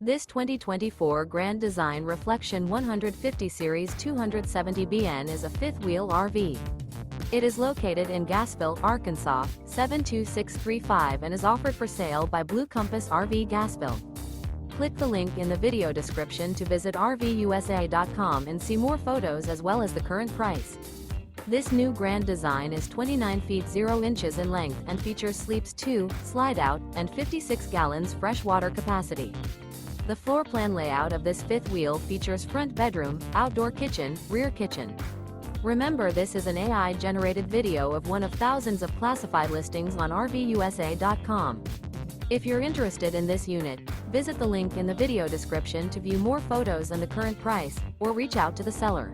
This 2024 Grand Design Reflection 150 Series 270BN is a fifth-wheel RV. It is located in Gassville, Arkansas, 72635 and is offered for sale by Blue Compass RV Gassville. Click the link in the video description to visit RVUSA.com and see more photos as well as the current price. This new Grand Design is 29 feet 0 inches in length and features sleeps 2, slide-out, and 56 gallons fresh water capacity. The floor plan layout of this fifth wheel features front bedroom, outdoor kitchen, rear kitchen. Remember, this is an AI-generated video of one of thousands of classified listings on RVUSA.com. If you're interested in this unit, visit the link in the video description to view more photos and the current price, or reach out to the seller.